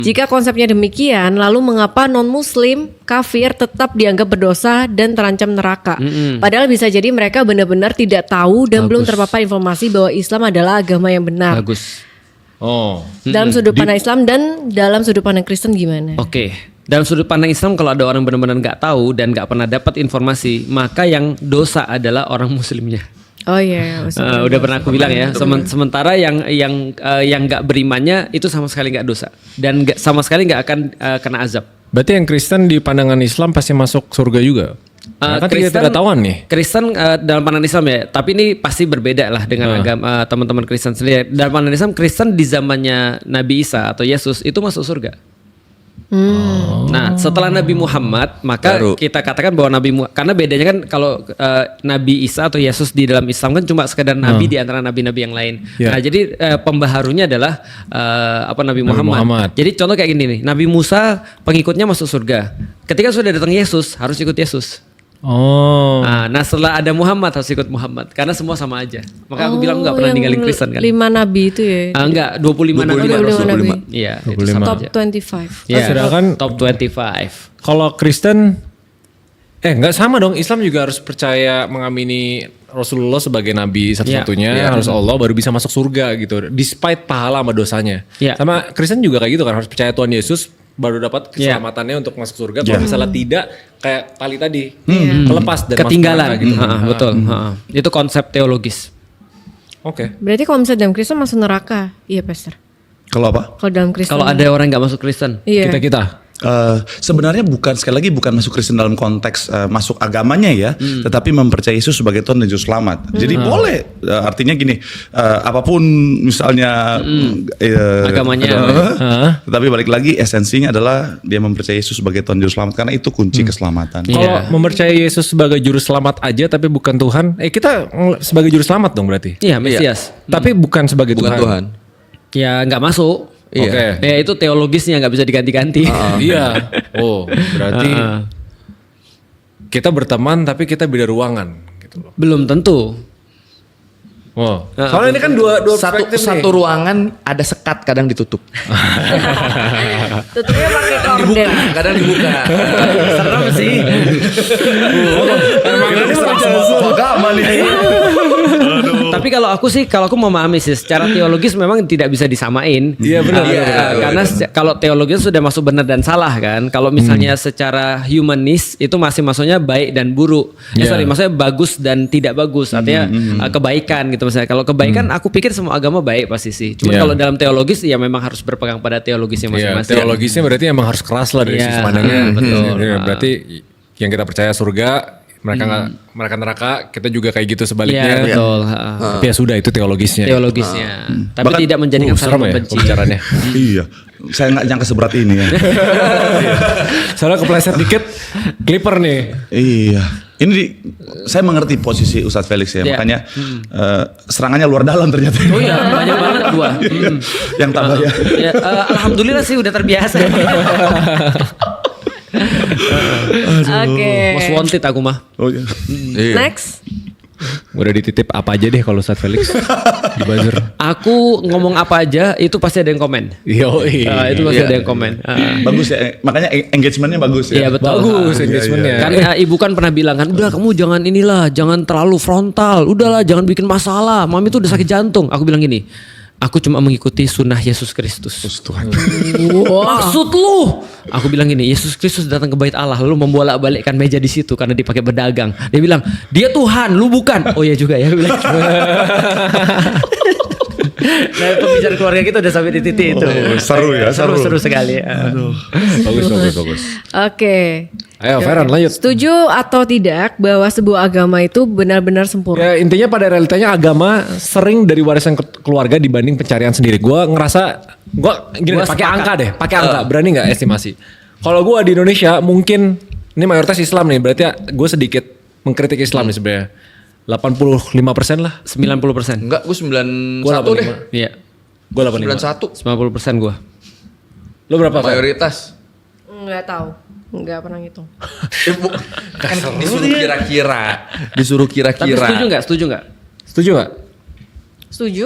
Jika konsepnya demikian, lalu mengapa non-muslim, kafir tetap dianggap berdosa dan terancam neraka? Padahal bisa jadi mereka benar-benar tidak tahu dan belum terpapar informasi bahwa Islam adalah agama yang benar. Bagus. Oh. Dalam sudut pandang Islam dan dalam sudut pandang Kristen gimana? Oke. Dalam sudut pandang Islam, kalau ada orang benar-benar nggak tahu dan nggak pernah dapat informasi, maka yang dosa adalah orang muslimnya. Oh iya, Udah pernah aku bilang ya. Sementara yang nggak berimannya itu sama sekali nggak dosa dan sama sekali nggak akan kena azab. Berarti yang Kristen di pandangan Islam pasti masuk surga juga. Kan kita tidak tahuan nih. Kristen dalam pandangan Islam ya, tapi ini pasti berbeda lah dengan agama teman-teman Kristen sendiri. Dalam pandangan Islam, Kristen di zamannya Nabi Isa atau Yesus itu masuk surga. Nah, setelah Nabi Muhammad, maka kita katakan bahwa karena bedanya kan kalau Nabi Isa atau Yesus di dalam Islam kan cuma sekedar nabi di antara nabi-nabi yang lain. Yeah. Nah, jadi pembaharunya adalah Nabi Muhammad. Jadi contoh kayak gini nih, Nabi Musa pengikutnya masuk surga. Ketika sudah datang Yesus, harus ikut Yesus. Oh. Nah, setelah ada Muhammad harus ikut Muhammad karena semua sama aja. Maka aku bilang nggak pernah ninggalin Kristen kan. 5 nabi itu ya. Enggak, 25 nabi. 25 nabi. Iya, 25. Top 25. Iya, Sedangkan top 25. kalau Kristen nggak sama dong. Islam juga harus percaya mengamini Rasulullah sebagai nabi satu-satunya, harus Allah baru bisa masuk surga gitu. Despite pahala sama dosanya. Iya. Sama Kristen juga kayak gitu kan, harus percaya Tuhan Yesus baru dapat keselamatannya untuk masuk surga. Kalau misalnya tidak, kayak tali tadi, kelepas dan Ketinggalan masuk neraka gitu. betul. Itu konsep teologis. Oke. Berarti kalau misalnya dalam Kristen masuk neraka, iya Pastor. Kalau apa? Kalau dalam Kristen. Kalau ada orang nggak masuk Kristen, iya. Kita sebenarnya sekali lagi bukan masuk Kristen dalam konteks masuk agamanya ya, tetapi mempercayai Yesus sebagai Tuhan dan Juru Selamat. Jadi boleh, artinya gini, apapun misalnya agamanya, tetapi balik lagi esensinya adalah dia mempercayai Yesus sebagai Tuhan dan Juru Selamat karena itu kunci keselamatan. Kalau mempercayai Yesus sebagai juru selamat aja tapi bukan Tuhan, kita sebagai juru selamat dong berarti. Iya, Mesias. Tapi bukan sebagai Tuhan. Ya nggak masuk. Iya. Oke. Ya itu teologisnya nggak bisa diganti-ganti. Iya. Oh, berarti kita berteman tapi kita beda ruangan gitu loh. Belum tentu. Wow. Soalnya ini kan dua perspektif satu nih. ruangan ada sekat kadang ditutup. Tutupnya pakai korden. Kadang dibuka. Serem sih. Emang ini Agama nih. Tapi kalau aku memahami sih secara teologis memang tidak bisa disamain. Iya, benar. Karena kalau teologis sudah masuk benar dan salah kan. Kalau misalnya secara humanis itu masih maksudnya baik dan buruk. Maksudnya bagus dan tidak bagus. Artinya kebaikan gitu misalnya. Kalau kebaikan aku pikir semua agama baik pasti sih. Cuma kalau dalam teologis ya memang harus berpegang pada teologisnya masing-masing. Teologisnya berarti emang harus keras lah dari sisi pandangnya. Betul. Berarti yang kita percaya surga, mereka neraka, kita juga kayak gitu sebaliknya. Iya, betul. Tapi ya sudah itu teologisnya. Tapi Bahkan- tidak menjadikan saling serem ya membenci. pembicaraannya. Iya, saya nggak nyangka seberat ini ya. Soalnya kepleset dikit, clipper nih. Iya, saya mengerti posisi Ustadz Felix ya, Iya. makanya serangannya luar dalam ternyata. Oh iya, banyak banget gua. Yang tambah ya. Ya, alhamdulillah sih udah terbiasa. Oke. Most wanted aku mah. Oh, iya. Next. Udah dititip apa aja deh kalau Ustadz Felix di buzzer. Aku ngomong apa aja itu pasti ada yang komen. Itu pasti ada yang komen. Bagus ya, makanya engagementnya bagus ya. Iya betul. Bagus engagementnya. Kan ibu kan pernah bilang kan, udah kamu jangan terlalu frontal, udahlah jangan bikin masalah. Mami tuh udah sakit jantung. Aku bilang gini, aku cuma mengikuti sunnah Yesus Kristus. Tuhan. Maksud lu? Aku bilang gini, Yesus Kristus datang ke bait Allah lalu membolak-balikkan meja di situ karena dipakai berdagang. Dia bilang, dia Tuhan, lu bukan. Oh iya juga ya. Bilang. Nah, pembicaraan keluarga kita udah sampai di titik itu. Seru ya, seru. Seru sekali. Bagus. Oke. Ayo Feren lanjut. Setuju atau tidak bahwa sebuah agama itu benar-benar sempurna? Ya intinya pada realitanya agama sering dari warisan keluarga dibanding pencarian sendiri. Gue ngerasa, pakai sepakat. angka deh, berani nggak estimasi? Kalau gue di Indonesia mungkin ini mayoritas Islam nih, berarti gue sedikit mengkritik Islam nih sebenarnya. 85% lah. 90%. Enggak, gue 91 deh. Iya. Gue 85. 91. 90% gua. Lo berapa? Fer? Mayoritas. Nggak tahu. Nggak pernah ngitung. Kan disuruh kira-kira. Disuruh Tapi kira-kira. setuju nggak? Setuju nggak? Setuju?